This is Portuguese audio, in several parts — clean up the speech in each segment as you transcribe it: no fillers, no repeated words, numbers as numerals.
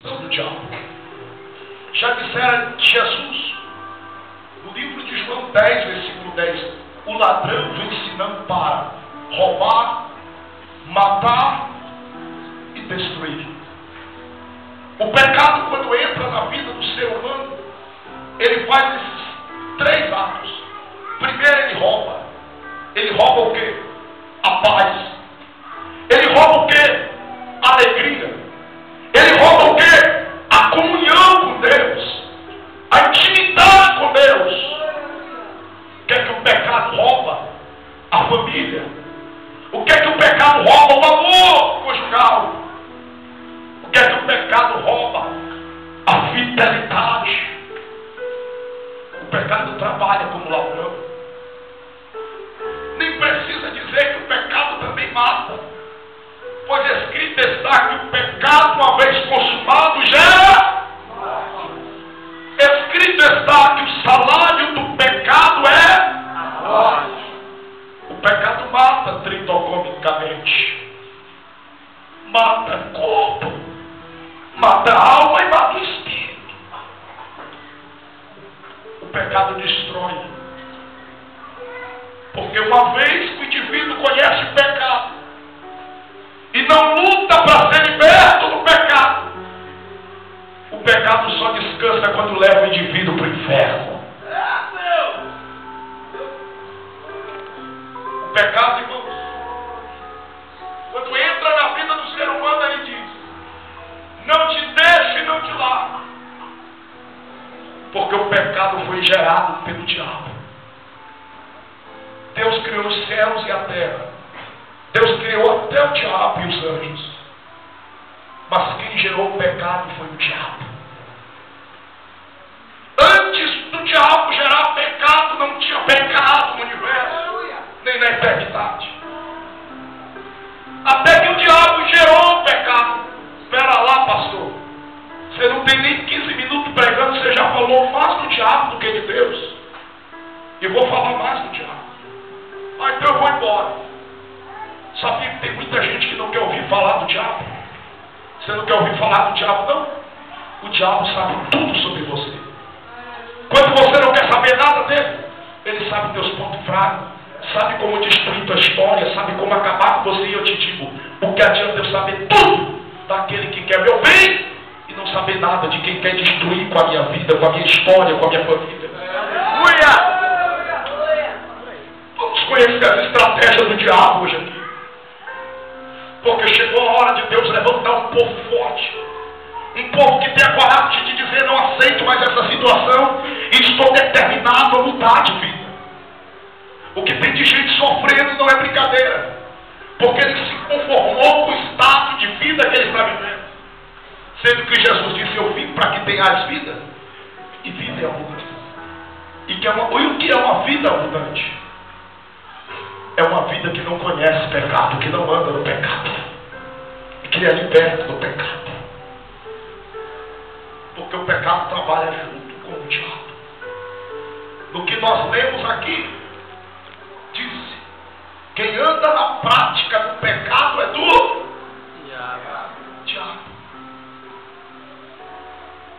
do diabo. Já dissera Jesus, no livro de João 10, versículo 10, o ladrão vem ensinando para roubar, matar e destruir. O pecado, quando entra na vida do ser humano, ele faz esses três atos. Primeiro, ele rouba. Ele rouba o quê? A paz. Ele rouba o quê? A alegria. Ele rouba o quê? A comunhão com Deus. A intimidade com Deus. O que é que o pecado rouba? A família. O que é que o pecado rouba? O amor conjugal. O que é que o pecado rouba? A fidelidade. O pecado trabalha como ladrão. Nem precisa dizer que o pecado também mata. Pois escrito está que o pecado, uma vez consumado, gera. Escrito está que o salário do pecado é morte. O pecado mata tritoconicamente. Mata corpo, mata alma e mata o espírito. O pecado destrói. Porque uma vez que o indivíduo conhece o pecado e não luta para ser liberto do pecado, o pecado só descansa quando leva o indivíduo para o inferno. O pecado, irmãos, quando entra na vida do ser humano, ele diz: não te deixe e não te largue. Porque o pecado foi gerado pelo diabo. Deus criou os céus e a terra. Deus criou até o diabo e os anjos. Mas quem gerou o pecado foi o diabo. Antes do diabo gerar pecado, não tinha pecado no universo, nem na eternidade. Até que o diabo gerou o pecado. Espera lá, pastor. Você não tem nem 15 minutos pregando, você já falou mais do diabo do que de Deus. E vou falar mais do diabo. Ah, então eu vou embora. Sabia que tem muita gente que não quer ouvir falar do diabo? Você não quer ouvir falar do diabo, não? O diabo sabe tudo sobre você. Quando você não quer saber nada dele, ele sabe teus pontos fracos, sabe como destruir tua história, sabe como acabar com você. E eu te digo, o que adianta eu saber tudo daquele que quer meu bem e não saber nada de quem quer destruir com a minha vida, com a minha história, com a minha família. Aleluia! Vamos conhecer as estratégias do diabo hoje aqui. Porque chegou a hora de Deus levantar um povo forte. Um povo que tenha coragem de dizer: não aceito mais essa situação e estou determinado a mudar de vida. O que tem de gente sofrendo não é brincadeira. Porque ele se conformou com o estado de vida que ele está vivendo. Sendo que Jesus disse: eu vim para que tenhas vida e vida é abundante. E o que é uma vida abundante? É uma vida que não conhece pecado, que não anda no pecado, e que é liberto do pecado. Porque o pecado trabalha junto com o diabo. No que nós lemos aqui, diz: quem anda na prática do pecado é do diabo.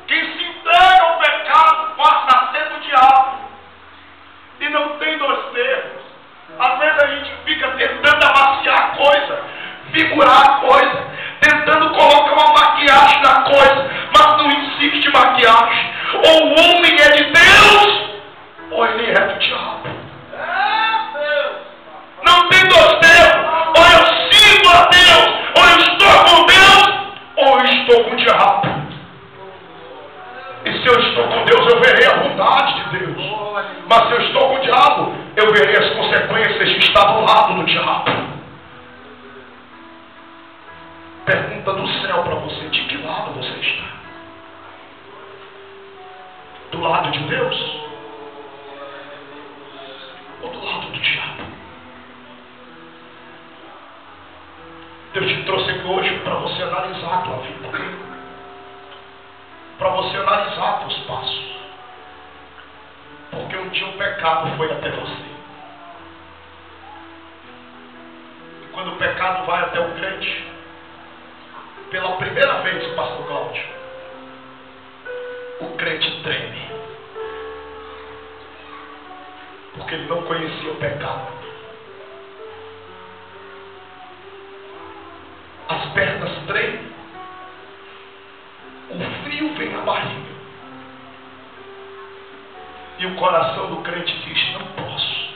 Quem se entrega ao pecado passa a ser do diabo. E não tem dois termos. Às vezes a gente fica tentando amaciar a coisa, figurar a coisa, tentando colocar uma maquiagem na coisa, mas não existe maquiagem. Ou o homem é de Deus, ou ele é do diabo. Não tem dois termos. Ou eu sirvo a Deus, ou eu estou com Deus, ou eu estou com o diabo. E se eu estou com Deus, eu verei a bondade de Deus. Mas se eu estou com o diabo, eu verei as consequências de estar do lado do diabo. Pergunta do céu para você: de que lado você está? Do lado de Deus? Ou do lado do diabo? Deus te trouxe aqui hoje para você analisar a tua vida, para você analisar teus passos. Porque um dia o pecado foi até você. E quando o pecado vai até o crente, pela primeira vez, pastor Cláudio, o pecado, as pernas tremem, o frio vem na barriga, e o coração do crente diz: não posso,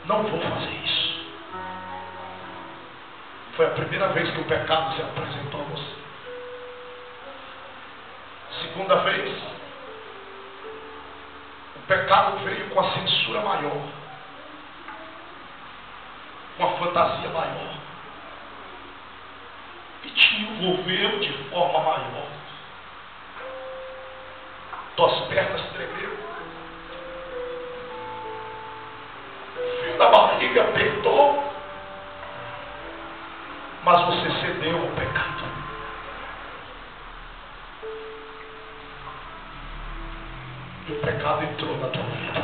não vou fazer isso. Foi a primeira vez que o pecado se apresentou a você. Segunda vez, o pecado veio com a censura maior, com a fantasia maior, e te envolveu de forma maior. Tuas pernas tremeram, o fio da barriga apertou, mas você cedeu ao pecado. E o pecado entrou na tua vida.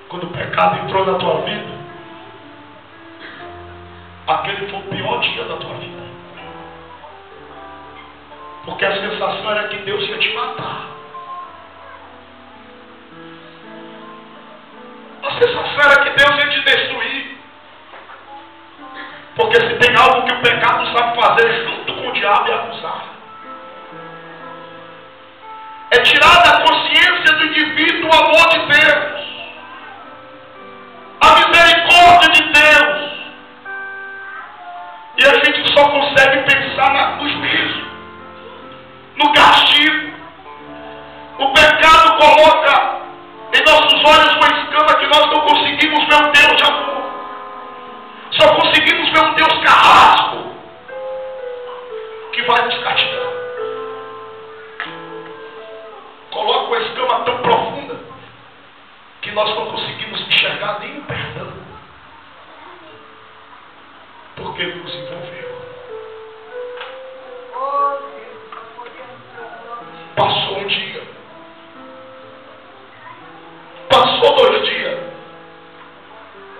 Quando o pecado entrou na tua vida, aquele foi o pior dia da tua vida. Porque a sensação era que Deus ia te matar. A sensação era que Deus ia te destruir. Porque se tem algo que o pecado sabe fazer junto com o diabo, é acusar. É tirar da consciência do indivíduo o amor de Deus, a misericórdia de Deus. E a gente só consegue pensar no juízo, no castigo. O pecado coloca em nossos olhos uma escama que nós não conseguimos ver um Deus de amor. Só conseguimos ver um Deus carrasco que vai nos castigar. Coloca uma escama tão profunda que nós não conseguimos enxergar nem o perdão, porque ele nos envolveu. Passou um dia, passou 2 dias,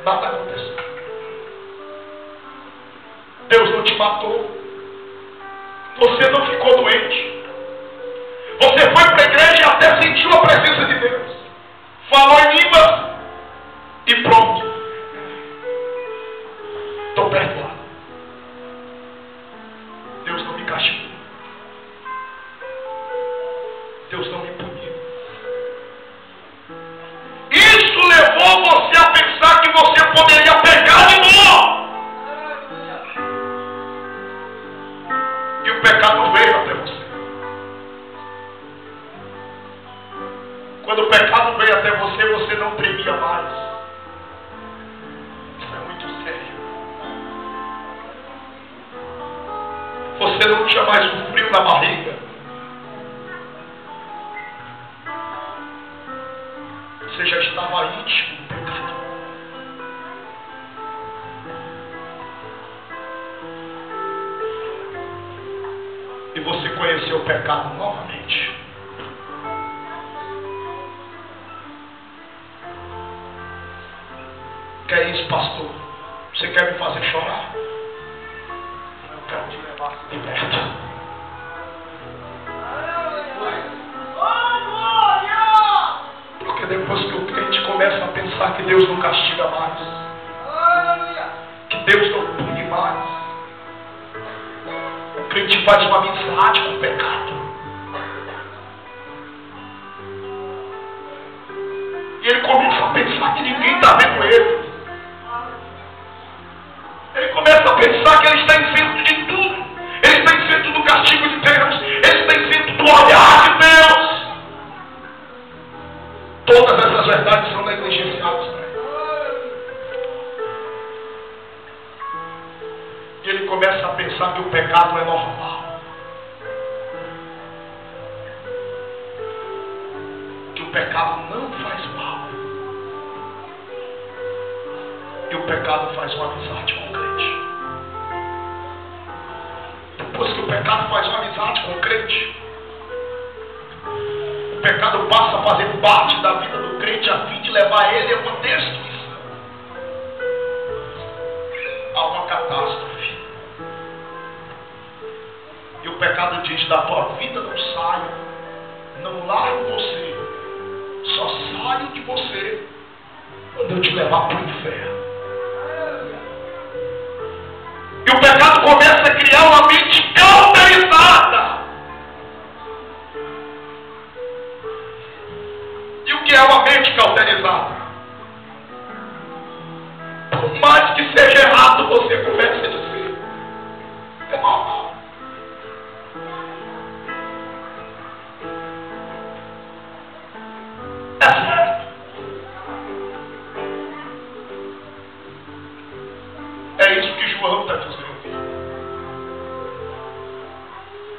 nada aconteceu. Deus não te matou, você não ficou doente, você foi para a igreja e até sentiu a presença de Deus, falou em línguas e pronto, estou perdoado. Deus não me castigou, Deus não me puniu. Isso levou você a pensar que você poderia pegar de novo. E o pecado veio até você. Quando o pecado veio até você, você não tremia mais. Isso é muito sério. Você não tinha mais um frio na barriga. Você já estava íntimo do pecado. E você conheceu o pecado novamente. Que é isso, pastor? Você quer me fazer chorar? Eu quero te levar liberto. Porque depois que o crente começa a pensar que Deus não castiga mais, que Deus não pune mais, o crente faz uma amizade com o pecado. E ele começa a pensar que ninguém está vendo ele. Ele começa a pensar que ele está isento de tudo. Ele está isento do castigo de Deus. Ele está isento do olhar de Deus. Todas essas verdades são negligenciadas para ele. E ele começa a pensar que o pecado é normal. Que o pecado não faz mal. E o pecado faz uma amizade com o crente. Depois que o pecado faz uma amizade com o crente, o pecado passa a fazer parte da vida do crente a fim de levar ele a uma destruição, a uma catástrofe. E o pecado diz: da tua vida não saio, não largo você, só saio de você quando eu te levar para o inferno. E o pecado começa a criar uma mente cauterizada. E o que é uma mente cauterizada? Por mais que seja errado, você começa a dizer: é normal. É certo. É isso que João está dizendo.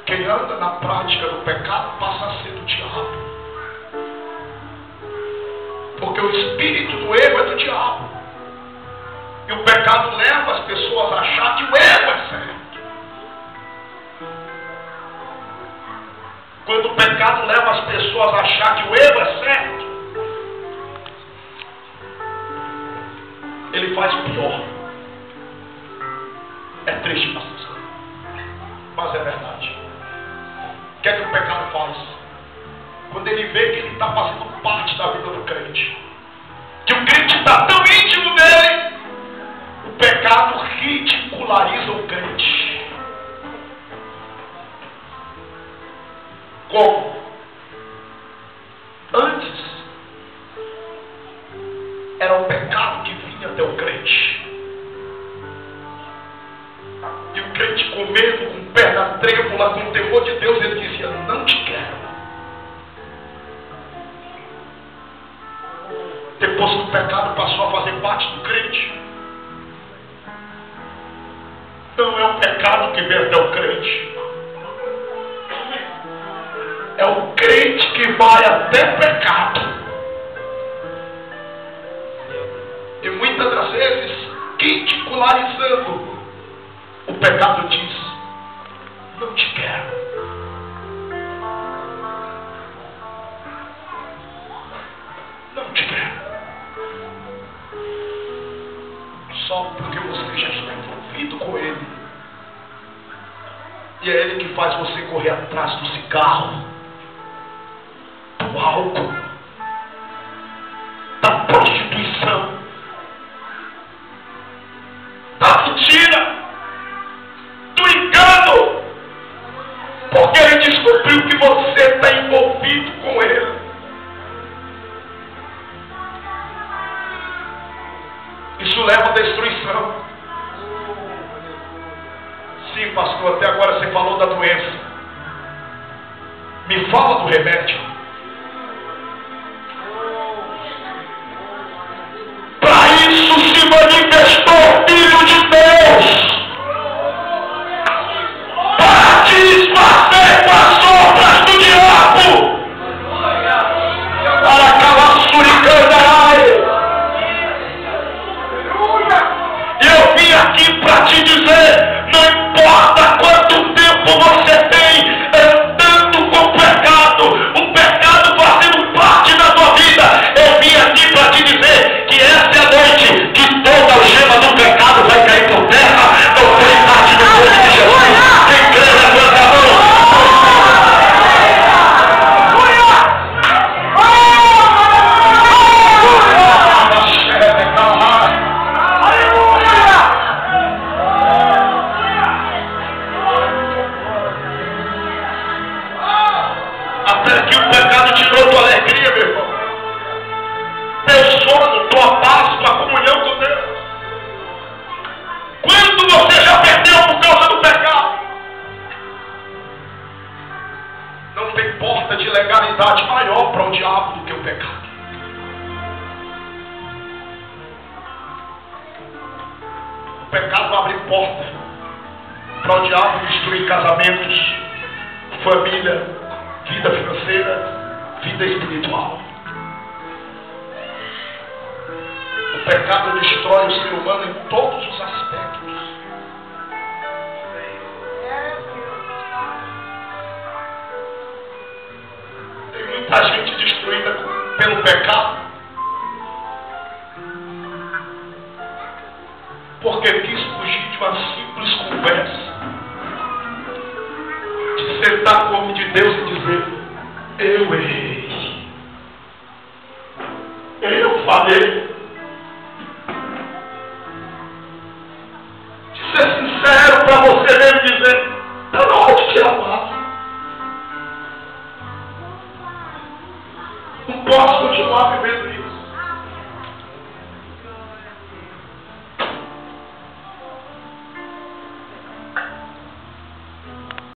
Quem anda na prática do pecado passa a ser do diabo. Porque o espírito do erro é do diabo. E o pecado leva as pessoas a achar que o erro é certo. Quando o pecado leva as pessoas a achar que o erro é certo, ele faz pior. É triste, pastor, mas é verdade. O que é que o pecado faz? Quando ele vê que ele está fazendo parte da vida do crente, que o crente está tão íntimo dele, o pecado ridiculariza o crente. Como? Antes, era o pecado que vinha até o crente. E o crente, com medo, com perna trêmula, com temor de Deus, ele dizia: não te quero. Depois que o pecado passou a fazer parte do crente, não é o pecado que vem até o crente, é o crente que vai até o pecado. E muitas das vezes, ridicularizando, o pecado diz: não te quero. Não te quero. Só porque você já está envolvido com ele. E é ele que faz você correr atrás do cigarro, do álcool, da prostituição, da mentira, do engano, porque ele descobriu que você está envolvido com ele. Isso leva à destruição. Sim, pastor, até agora você falou da doença. Me fala do remédio. Para isso se manifestou o Filho de Deus, para desfazer com as obras do diabo, para acabar suricando. E eu vim aqui para te dizer: não importa quanto tempo você tem andando com o pecado fazendo parte da tua vida, eu vim aqui para te dizer que essa é a noite que toda algema do pecado vai cair por terra, na autoridade do nome de Jesus. Quem crê, levanta a mão. Até que o pecado tirou tua alegria, meu irmão, teu sono, tua paz, tua comunhão com Deus. Quando você já perdeu por causa do pecado? Não tem porta de legalidade maior para o diabo do que o pecado. O pecado abre porta para o diabo destruir casamentos, família, vida financeira, vida espiritual. O pecado destrói o ser humano em todos os aspectos. Tem muita gente destruída pelo pecado porque quis fugir de uma simples conversa, levantar como de Deus e dizer: eu errei.